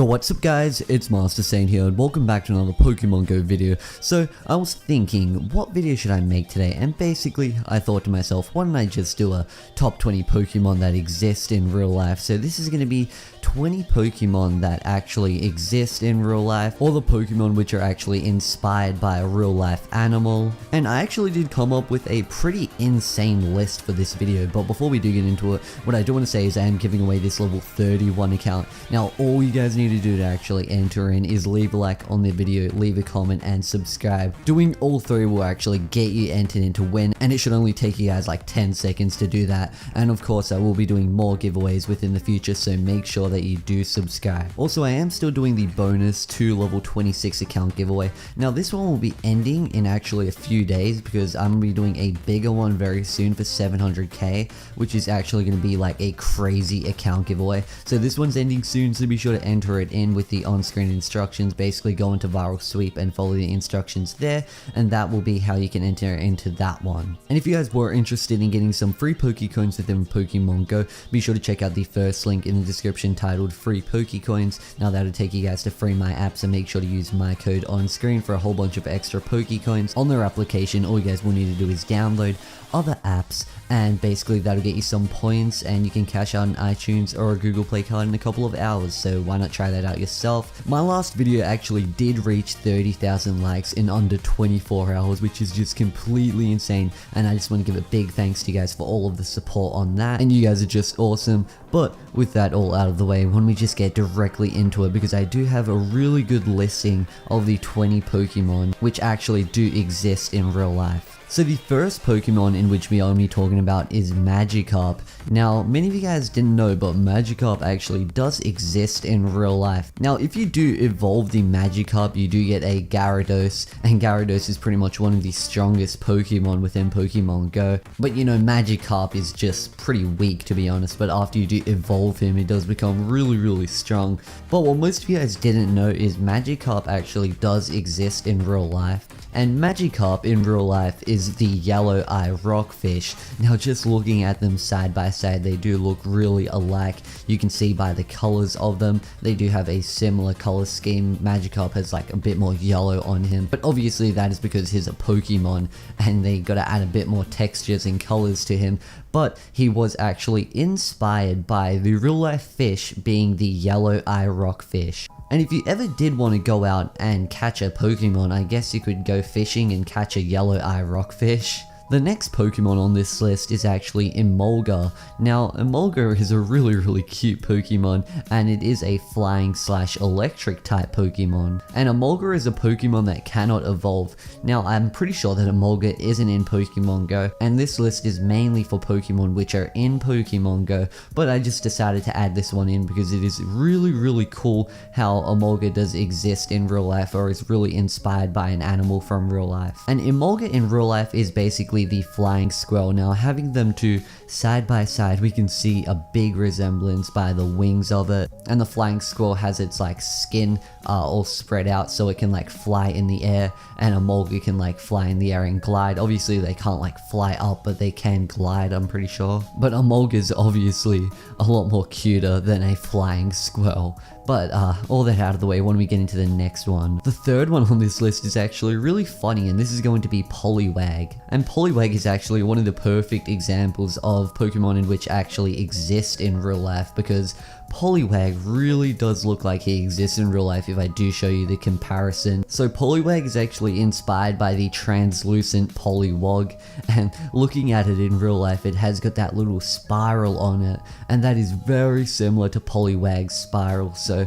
what's up guys, it's Master Saint here and welcome back to another Pokemon Go video. So I was thinking, what video should I make today? And basically I thought to myself, why don't I just do a top 20 Pokemon that exist in real life. So this is going to be 20 Pokemon that actually exist in real life, or the Pokemon which are actually inspired by a real life animal. And I actually did come up with a pretty insane list for this video, but before we do get into it, what I do want to say is I am giving away this level 31 account. Now all you guys need to do to actually enter in is leave a like on the video, leave a comment and subscribe. Doing all three will actually get you entered into win, and it should only take you guys like 10 seconds to do that. And of course I will be doing more giveaways within the future, so make sure that you do subscribe. Also, I am still doing the bonus to level 26 account giveaway. Now this one will be ending in actually a few days because I'm going to be doing a bigger one very soon for 700k, which is actually going to be like a crazy account giveaway. So this one's ending soon, so be sure to enter it in with the on-screen instructions. Basically go into viral sweep and follow the instructions there, and that will be how you can enter into that one. And if you guys were interested in getting some free Pokecoins within Pokemon Go, be sure to check out the first link in the description titled free Pokecoins. Now that'll take you guys to free my app, so make sure to use my code on screen for a whole bunch of extra Pokecoins on their application. All you guys will need to do is download other apps, and basically that'll get you some points and you can cash out an iTunes or a Google Play card in a couple of hours, so why not try that out yourself. My last video actually did reach 30,000 likes in under 24 hours, which is just completely insane, and I just want to give a big thanks to you guys for all of the support on that, and you guys are just awesome. But with that all out of the way, why don't we just get directly into it, because I do have a really good listing of the 20 Pokemon which actually do exist in real life. So the first Pokemon in which we are going to be talking about is Magikarp. Now, many of you guys didn't know, but Magikarp actually does exist in real life. Now, if you do evolve the Magikarp, you do get a Gyarados, and Gyarados is pretty much one of the strongest Pokemon within Pokemon Go. But you know, Magikarp is just pretty weak, to be honest, but after you do evolve him, it does become really strong. But what most of you guys didn't know is Magikarp actually does exist in real life. And Magikarp in real life is the yellow eye rockfish. Now just looking at them side by side, they do look really alike. You can see by the colors of them, they do have a similar color scheme. Magikarp has like a bit more yellow on him, but obviously that is because he's a Pokemon and they gotta add a bit more textures and colors to him. But he was actually inspired by the real life fish being the yellow eye rockfish. And if you ever did want to go out and catch a Pokemon, I guess you could go fishing and catch a yellow eye rockfish. The next Pokemon on this list is actually Emolga. Now, Emolga is a really cute Pokemon, and it is a flying / electric type Pokemon. And Emolga is a Pokemon that cannot evolve. Now, I'm pretty sure that Emolga isn't in Pokemon Go, and this list is mainly for Pokemon which are in Pokemon Go, but I just decided to add this one in because it is really cool how Emolga does exist in real life, or is really inspired by an animal from real life. And Emolga in real life is basically the flying squirrel. Now having them two side by side, we can see a big resemblance by the wings of it, and the flying squirrel has its like skin all spread out so it can like fly in the air, and Emolga can like fly in the air and glide. Obviously they can't like fly up, but they can glide, I'm pretty sure. But Emolga is obviously a lot more cuter than a flying squirrel. But all that out of the way, when we get into the next one. The third one on this list is actually really funny, and this is going to be Poliwag. And Poliwag is actually one of the perfect examples of Pokemon in which actually exist in real life, because Poliwag really does look like he exists in real life if I do show you the comparison. So Poliwag is actually inspired by the translucent Poliwag, and looking at it in real life, it has got that little spiral on it, and that is very similar to Poliwag's spiral. So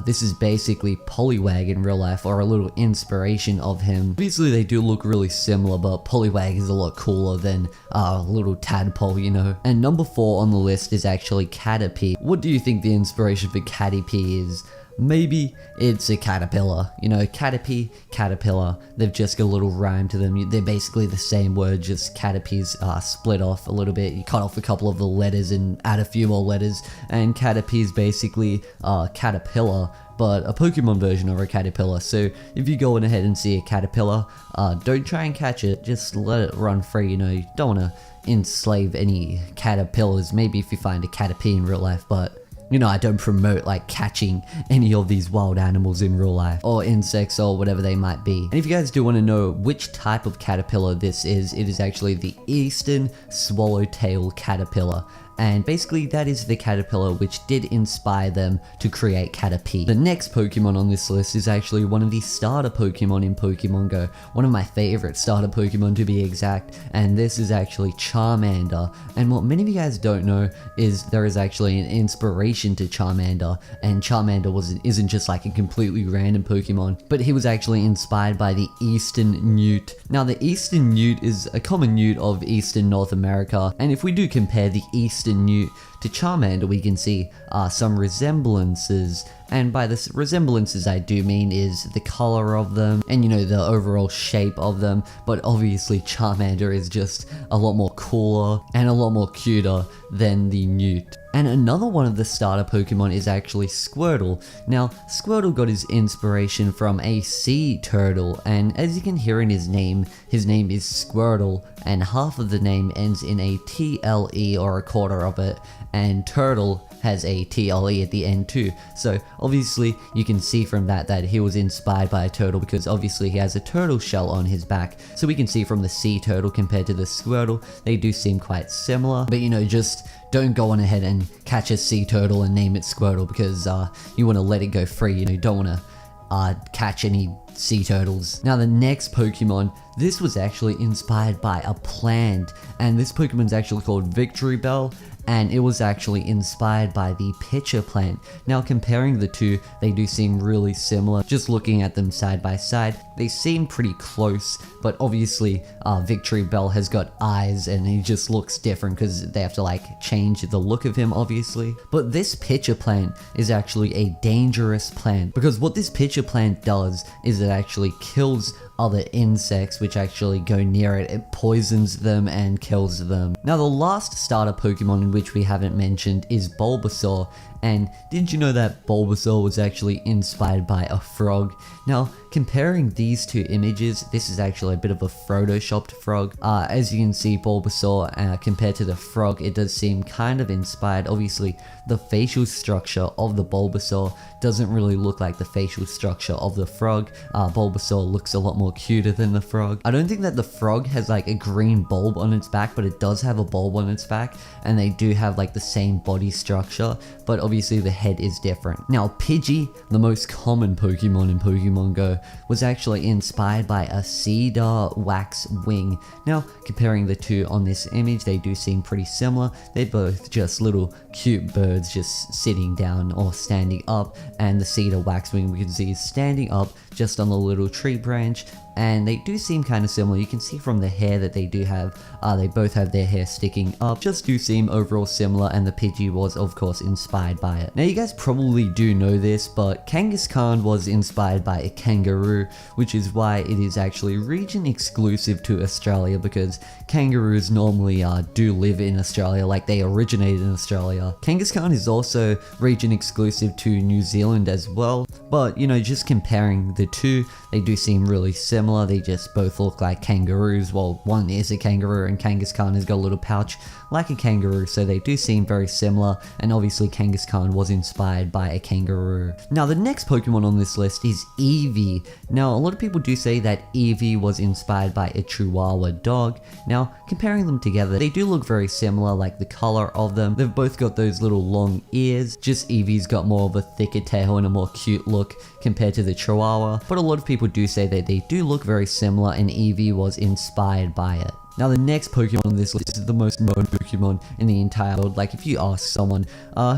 this is basically Poliwag in real life, or a little inspiration of him. Obviously they do look really similar, but Poliwag is a lot cooler than a little tadpole, you know. And number 4 on the list is actually Caterpie. What do you think the inspiration for Caterpie is? Maybe it's a caterpillar, you know, Caterpie, caterpillar, they've just got a little rhyme to them. They're basically the same word, just Caterpie's split off a little bit. You cut off a couple of the letters and add a few more letters, and Caterpie is basically caterpillar, but a Pokemon version of a caterpillar. So if you go in ahead and see a caterpillar, don't try and catch it, just let it run free. You know, you don't want to enslave any caterpillars. Maybe if you find a Caterpie in real life, but you know, I don't promote like catching any of these wild animals in real life or insects or whatever they might be. And if you guys do want to know which type of caterpillar this is, it is actually the eastern swallowtail caterpillar. And basically that is the caterpillar which did inspire them to create Caterpie. The next Pokemon on this list is actually one of the starter Pokemon in Pokemon Go. One of my favorite starter Pokemon to be exact, and this is actually Charmander. And what many of you guys don't know is there is actually an inspiration to Charmander, and Charmander isn't just like a completely random Pokemon, but he was actually inspired by the Eastern Newt. Now the Eastern Newt is a common newt of Eastern North America, and if we do compare the Eastern Newt to Charmander, we can see some resemblances, and by the resemblances I do mean is the color of them and, you know, the overall shape of them. But obviously Charmander is just a lot more cooler and a lot more cuter than the Newt. And another one of the starter Pokemon is actually Squirtle. Now, Squirtle got his inspiration from a sea turtle, and as you can hear in his name is Squirtle, and half of the name ends in a TLE or a quarter of it, and turtle has a TLE at the end too. So obviously you can see from that he was inspired by a turtle, because obviously he has a turtle shell on his back. So we can see from the sea turtle compared to the Squirtle, they do seem quite similar. But, you know, just don't go on ahead and catch a sea turtle and name it Squirtle, because you want to let it go free. You know, you don't want to catch any sea turtles. Now the next Pokemon, this was actually inspired by a plant, and this Pokemon's actually called Victory Bell, and it was actually inspired by the pitcher plant. Now comparing the two, they do seem really similar. Just looking at them side by side, they seem pretty close, but obviously Victory Bell has got eyes and he just looks different because they have to like change the look of him obviously. But this pitcher plant is actually a dangerous plant, because what this pitcher plant does is it actually kills other insects which actually go near it. It poisons them and kills them. Now the last starter Pokemon in which we haven't mentioned is Bulbasaur. And did you know that Bulbasaur was actually inspired by a frog? Now, comparing these two images, this is actually a bit of a photoshopped frog. As you can see, Bulbasaur, compared to the frog, it does seem kind of inspired. Obviously, the facial structure of the Bulbasaur doesn't really look like the facial structure of the frog. Bulbasaur looks a lot more cuter than the frog. I don't think that the frog has like a green bulb on its back, but it does have a bulb on its back, and they do have like the same body structure, but obviously the head is different. Now Pidgey, the most common Pokemon in Pokemon Go, was actually inspired by a cedar wax wing. Now comparing the two on this image, they do seem pretty similar. They're both just little cute birds just sitting down or standing up, and the cedar wax wing we can see is standing up just on the little tree branch, and they do seem kind of similar. You can see from the hair that they do have, they both have their hair sticking up, just do seem overall similar, and the Pidgey was of course inspired by it. Now you guys probably do know this, but Kangaskhan was inspired by a kangaroo, which is why it is actually region exclusive to Australia, because kangaroos normally do live in Australia, like they originated in Australia. Kangaskhan is also region exclusive to New Zealand as well, but you know, just comparing the two, they do seem really similar. They just both look like kangaroos. Well, one is a kangaroo and Kangaskhan has got a little pouch like a kangaroo, so they do seem very similar, and obviously Kangaskhan was inspired by a kangaroo. Now the next Pokemon on this list is Eevee. Now a lot of people do say that Eevee was inspired by a Chihuahua dog. Now comparing them together, they do look very similar, like the color of them. They've both got those little long ears, just Eevee's got more of a thicker tail and a more cute look compared to the Chihuahua, but a lot of people do say that they do look very similar and Eevee was inspired by it. Now the next Pokemon on this list is the most known Pokemon in the entire world. Like if you ask someone,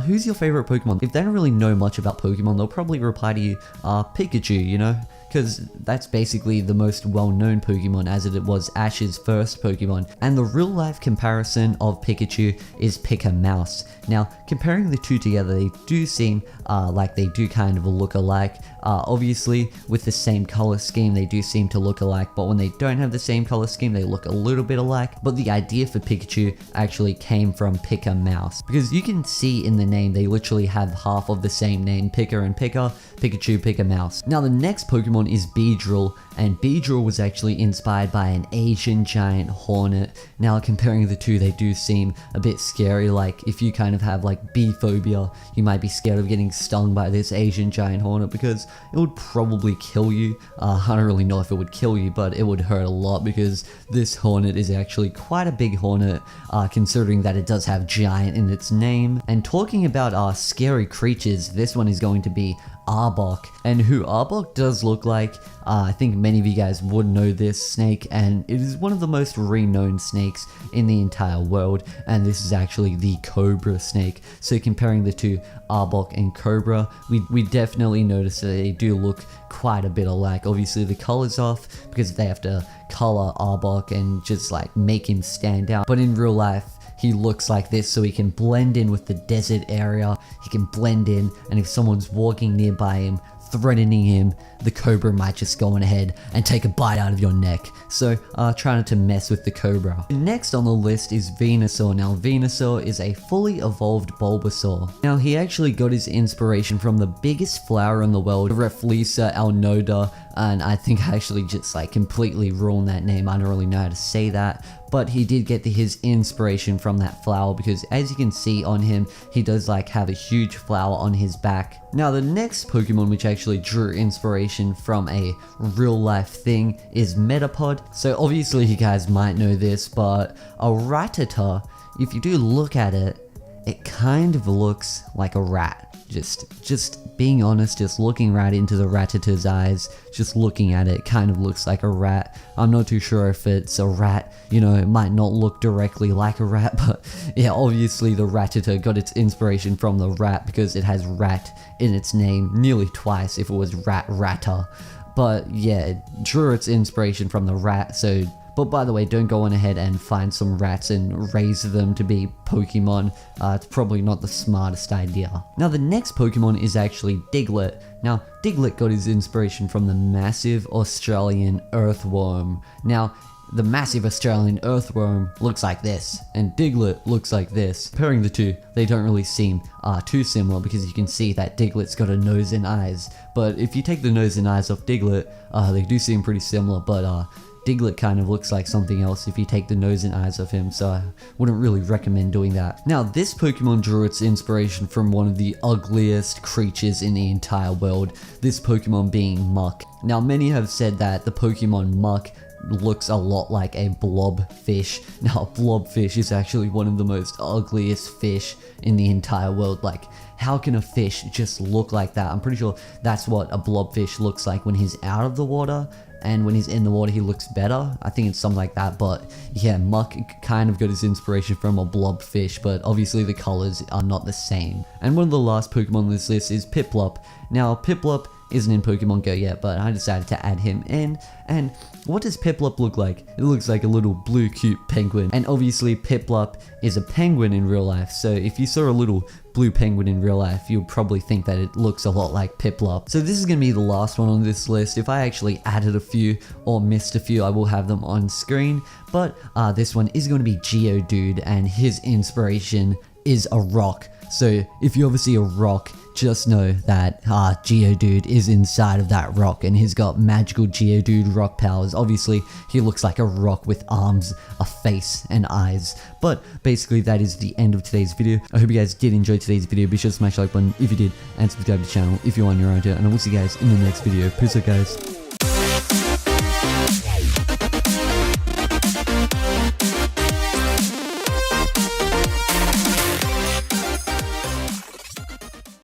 who's your favorite Pokemon? If they don't really know much about Pokemon, they'll probably reply to you, Pikachu, you know? Because that's basically the most well-known Pokemon, as it was Ash's first Pokemon. And the real-life comparison of Pikachu is Pika-Mouse. Now, comparing the two together, they do seem like they do kind of look alike. Obviously, with the same color scheme, they do seem to look alike, but when they don't have the same color scheme, they look a little bit alike. But the idea for Pikachu actually came from Pika-Mouse, because you can see in the name, they literally have half of the same name, Pika and Pika, Pikachu, Pika-Mouse. Now, the next Pokemon Pokemon is Beedrill, and Beedrill was actually inspired by an Asian giant hornet. Now comparing the two, they do seem a bit scary. Like if you kind of have like bee phobia, you might be scared of getting stung by this Asian giant hornet because it would probably kill you. I don't really know if it would kill you, but it would hurt a lot because this hornet is actually quite a big hornet, considering that it does have giant in its name. And talking about scary creatures, this one is going to be Arbok. And who Arbok does look like, I think many of you guys would know this snake, and it is one of the most renowned snakes in the entire world, and this is actually the Cobra snake. So comparing the two, Arbok and Cobra, we definitely notice that they do look quite a bit alike. Obviously the color's off because they have to color Arbok and just like make him stand out, but in real life he looks like this, so he can blend in with the desert area. He can blend in, and if someone's walking nearby him, threatening him, the Cobra might just go on ahead and take a bite out of your neck. So try not to mess with the Cobra. Next on the list is Venusaur. Now Venusaur is a fully evolved Bulbasaur. Now he actually got his inspiration from the biggest flower in the world, Rafflesia alnoda, and I think I actually just like completely ruined that name. I don't really know how to say that, but he did get his inspiration from that flower because as you can see on him, he does like have a huge flower on his back. Now the next Pokemon which actually drew inspiration from a real life thing is Metapod. So obviously you guys might know this, but a Rattata, if you do look at it, it kind of looks like a rat. Just being honest, just looking right into the Rattata's eyes, just looking at it, kind of looks like a rat. I'm not too sure if it's a rat, you know, it might not look directly like a rat, but yeah, obviously the Rattata got its inspiration from the rat because it has rat in its name nearly twice if it was Ratta. But yeah, it drew its inspiration from the rat, so... But by the way, don't go on ahead and find some rats and raise them to be Pokemon. It's probably not the smartest idea. Now the next Pokemon is actually Diglett. Now Diglett got his inspiration from the massive Australian earthworm. Now the massive Australian earthworm looks like this, and Diglett looks like this. Comparing the two, they don't really seem too similar because you can see that Diglett's got a nose and eyes. But if you take the nose and eyes off Diglett, they do seem pretty similar, but Diglett kind of looks like something else if you take the nose and eyes of him, so I wouldn't really recommend doing that. Now this Pokemon drew its inspiration from one of the ugliest creatures in the entire world, this Pokemon being Muck. Now many have said that the Pokemon Muck looks a lot like a blobfish. Now a blobfish is actually one of the most ugliest fish in the entire world. Like, how can a fish just look like that? I'm pretty sure that's what a blobfish looks like when he's out of the water, and when he's in the water he looks better. I think it's something like that, but yeah, Muck kind of got his inspiration from a blobfish, but obviously the colors are not the same. And one of the last Pokemon on this list is Piplup. Now Piplup isn't in Pokemon Go yet, but I decided to add him in. And what does Piplup look like? It looks like a little blue cute penguin. And obviously Piplup is a penguin in real life, so if you saw a little blue penguin in real life, you'll probably think that it looks a lot like Piplup. So this is going to be the last one on this list. If I actually added a few or missed a few, I will have them on screen. But this one is going to be Geodude, and his inspiration is a rock. So if you ever see a rock, just know that Geodude is inside of that rock, and he's got magical Geodude rock powers. Obviously, he looks like a rock with arms, a face, and eyes. But basically, that is the end of today's video. I hope you guys did enjoy today's video. Be sure to smash the like button if you did, and subscribe to the channel if you're on your own, and I will see you guys in the next video. Peace out, guys.